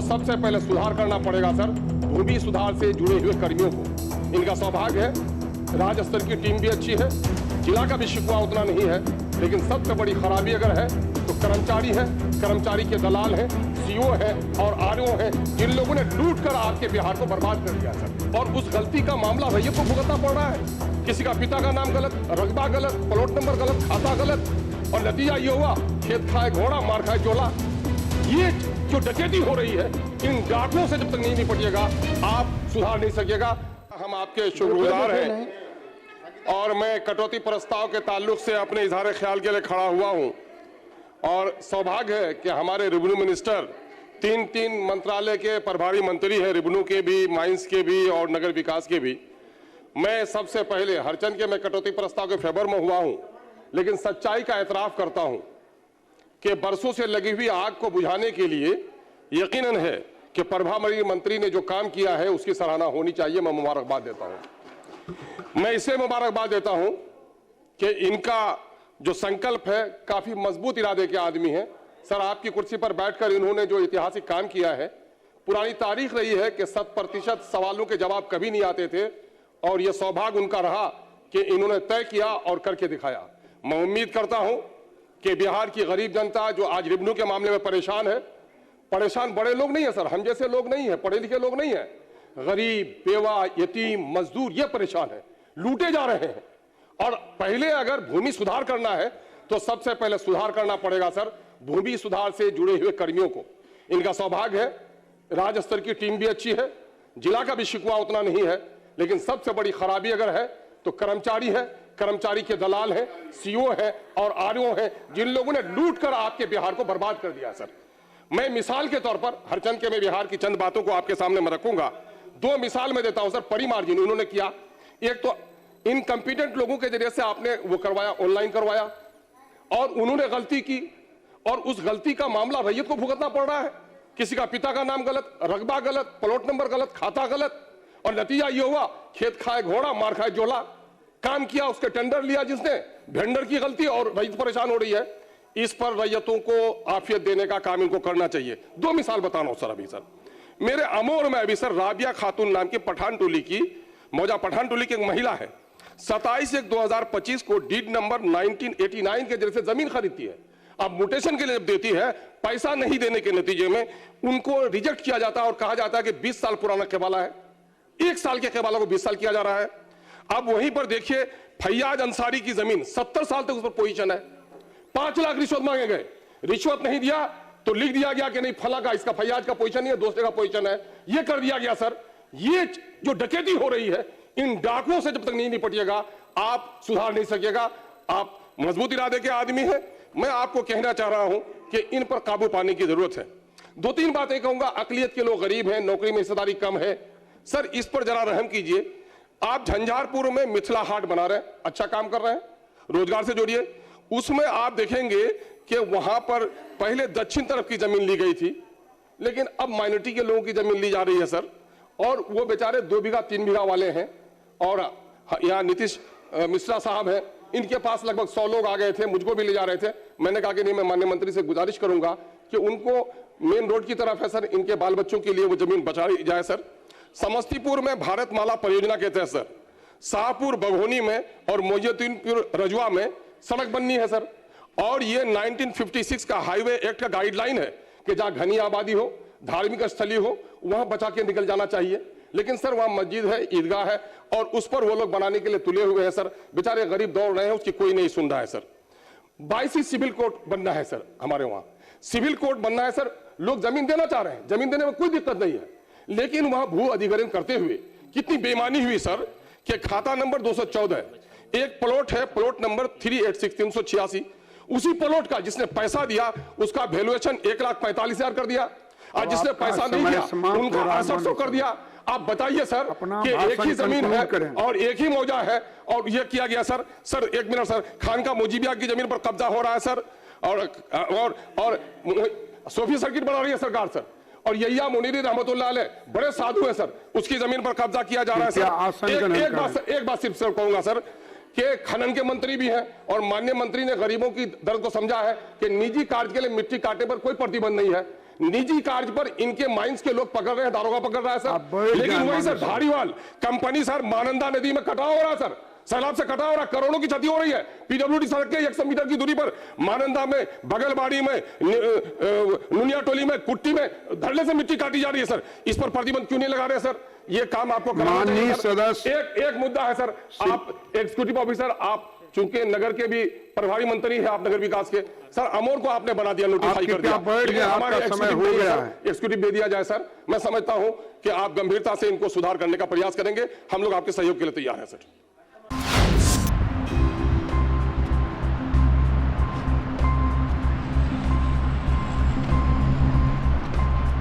सबसे पहले सुधार करना पड़ेगा सर भूमि सुधार से जुड़े हुए कर्मियों को। इनका सौभाग्य है राज्य स्तर की टीम भी अच्छी है, जिला का भी शिकवा उतना नहीं है, लेकिन सबसे बड़ी खराबी अगर है तो कर्मचारी है, कर्मचारी के दलाल हैं, सीओ है और आरओ है, जिन लोगों ने लूट कर आपके बिहार को बर्बाद कर दिया सर। और उस गलती का मामला रैयत को भुगतना पड़ रहा है। किसी का पिता का नाम गलत, रकबा गलत, प्लॉट नंबर गलत, खाता गलत, और नतीजा ये हुआ खेत खाए घोड़ा मार खाए चोला। ये जो डकैती हो रही है इन डाकुओं से जब तक नहीं निपटिएगा आप सुधार नहीं सकिएगा। हम आपके शुक्रगुजार हैं और मैं कटौती प्रस्ताव के ताल्लुक से अपने इजहार ख्याल के लिए खड़ा हुआ हूं। और सौभाग्य है कि हमारे रेवेन्यू मिनिस्टर तीन मंत्रालय के प्रभारी मंत्री हैं, रेवेन्यू के भी, माइंस के भी और नगर विकास के भी। मैं सबसे पहले हरचंद के मैं कटौती प्रस्ताव के फेवर में हुआ हूं, लेकिन सच्चाई का एतराफ करता हूं कि बरसों से लगी हुई आग को बुझाने के लिए यकीनन है कि प्रभारी मंत्री ने जो काम किया है उसकी सराहना होनी चाहिए। मैं मुबारकबाद देता हूं। मैं इसे मुबारकबाद देता हूं कि इनका जो संकल्प है काफी मजबूत इरादे के आदमी हैं। सर आपकी कुर्सी पर बैठकर इन्होंने जो ऐतिहासिक काम किया है, पुरानी तारीख रही है कि 100% सवालों के जवाब कभी नहीं आते थे और यह सौभाग्य उनका रहा कि इन्होंने तय किया और करके दिखाया। मैं उम्मीद करता हूं कि बिहार की गरीब जनता जो आज रेवेन्यू के मामले में परेशान है, परेशान बड़े लोग नहीं है सर, हम जैसे लोग नहीं है, पढ़े लिखे लोग नहीं है, गरीब, बेवा, यतीम, मजदूर ये परेशान है, लूटे जा रहे हैं। और पहले अगर भूमि सुधार करना है तो सबसे पहले सुधार करना पड़ेगा सर भूमि सुधार से जुड़े हुए कर्मियों को। इनका सौभाग्य है राज्य स्तर की टीम भी अच्छी है, जिला का भी शिकवा उतना नहीं है, लेकिन सबसे बड़ी खराबी अगर है तो कर्मचारी है, कर्मचारी के दलाल हैं, सीओ है और आरओ है, जिन लोगों ने लूट कर आपके बिहार को बर्बाद कर दिया सर। मैं मिसाल के तौर पर हरचंद के मैं बिहार की चंद बातों को आपके सामने में रखूंगा। दो मिसाल में देता हूं सर। परी मार्जिन उन्होंने किया, एक तो इनकम्पिटेंट लोगों के जरिए से आपने वो करवाया, ऑनलाइन करवाया, और उन्होंने गलती की और उस गलती का मामला रैयत को भुगतना पड़ रहा है। किसी का पिता का नाम गलत, रकबा गलत, प्लॉट नंबर गलत, खाता गलत, और नतीजा ये हुआ खेत खाए घोड़ा मार खाए चोला। काम किया उसके टेंडर लिया जिसने, वेंडर की गलती और रैयत परेशान हो रही है। इस पर रैयतों को आफियत देने का काम इनको करना चाहिए। दो मिसाल बताना सर। अभी सर मेरे अमोर में अभी सर राबिया खातून नाम की पठान टोली की, मौजा पठान टोली की एक महिला है, 27/1/2025 को डीड नंबर 1989 के जरिए से जमीन खरीदती है। अब म्यूटेशन के लिए जब देती है, पैसा नहीं देने के नतीजे में उनको रिजेक्ट किया जाता है और कहा जाता है कि 20 साल पुराना केबाला है। 1 साल के केबाला को 20 साल किया जा रहा है। अब वहीं पर देखिए फैयाज अंसारी की जमीन 70 साल तक उस पर पोजीशन है। 5 लाख रिश्वत मांगे गए, रिश्वत नहीं दिया तो लिख दिया गया कि नहीं फला का, इसका फैयाज का पोजीशन नहीं है, दूसरे का पोजीशन है। ये कर दिया गया सर। ये जो डकैती हो रही है इन डाकुओं से जब तक नहीं निपटिएगा आप सुधार नहीं सकिएगा। आप मजबूत इरादे के आदमी हैं। मैं आपको कहना चाह रहा हूं कि इन पर काबू पाने की जरूरत है। 2-3 बातें कहूंगा। अकलियत के लोग गरीब हैं, नौकरी में हिस्सेदारी कम है, सर इस पर जरा रहम कीजिए। आप झंझारपुर में मिथिला हाट बना रहे हैं, अच्छा काम कर रहे हैं, रोजगार से जोड़िए। उसमें आप देखेंगे कि वहां पर पहले दक्षिण तरफ की जमीन ली गई थी, लेकिन अब माइनॉरिटी के लोगों की जमीन ली जा रही है सर, और वो बेचारे 2 बीघा 3 बीघा वाले हैं। और यहाँ नीतीश मिश्रा साहब हैं, इनके पास लगभग 100 लोग आ गए थे, मुझको भी ले जा रहे थे। मैंने कहा कि नहीं, मैं माननीय मंत्री से गुजारिश करूंगा कि उनको मेन रोड की तरफ है सर, इनके बाल बच्चों के लिए वो जमीन बचाई जाए सर। समस्तीपुर में भारत माला परियोजना के तहत सर शाहपुर बघोनी में और मोहिउद्दीनपुर रजुआ में सड़क बननी है सर। और ये 1956 का हाईवे एक्ट का गाइडलाइन है कि जहां घनी आबादी हो, धार्मिक स्थली हो, वहां बचा के निकल जाना चाहिए। लेकिन सर वहां मस्जिद है, ईदगाह है, और उस पर वो लोग बनाने के लिए तुले हुए हैं सर। बेचारे गरीब दौड़ रहे हैं, उसकी कोई नहीं सुन रहा है सर। 22 सिविल कोर्ट बनना है सर, हमारे वहां सिविल कोर्ट बनना है सर। लोग जमीन देना चाह रहे हैं, जमीन देने में कोई दिक्कत नहीं है, लेकिन वहां भू अधिग्रहण करते हुए कितनी बेईमानी हुई सर कि खाता नंबर 214 एक प्लॉट है, प्लॉट नंबर 386 उसी प्लॉट का जिसने पैसा दिया उसका वैल्यूएशन 1,45,000 कर दिया, और जिसने पैसा नहीं दिया उनका 6800 कर दिया। आप बताइए सर कि एक ही जमीन है और एक ही मौजा है, और यह किया गया sir. Sir 1 minute sir, Khan का मुजीबिया की जमीन पर कब्जा हो रहा है सर, और सोफी सर्किट बना रही है सरकार सर, और यहिया मुनीरी रहमतुल्लाह अलैह बड़े साधु है सर, उसकी जमीन पर कब्जा किया जा रहा है सर। एक बात सिर्फ कहूंगा सर कि खनन के मंत्री भी हैं और माननीय मंत्री ने गरीबों की दर्द को समझा है कि निजी कार्य के लिए मिट्टी काटने पर कोई प्रतिबंध नहीं है, निजी कार्य पर इनके माइंस के लोग पकड़ रहे हैं, दारोगा पकड़ रहा है सर। लेकिन वही सर धारीवाल कंपनी सर मानंदा नदी में कटाव हो रहा है सर, सैलाब से कटा हो रहा है, करोड़ों की क्षति हो रही है। पीडब्ल्यूडी सड़क के 100 मीटर की दूरी पर मानंदा में, बगलबाड़ी में, नुनियाटोली में, कुट्टी में धरने से मिट्टी काटी जा रही है सर। इस पर प्रतिबंध क्यों नहीं लगा रहे सर? ये काम आपको कराना चाहिए सर। एक मुद्दा है सर, आप एक्जीक्यूटिव ऑफिसर, आप चूंकि नगर के भी प्रभारी मंत्री है, आप नगर विकास के सर, अमोर को आपने बना दिया, नोटिफाई कर दिया, हमारे एक्जीक्यूटिव दे दिया जाए सर। मैं समझता हूं कि आप गंभीरता से इनको सुधार करने का प्रयास करेंगे, हम लोग आपके सहयोग के लिए तैयार हैं सर।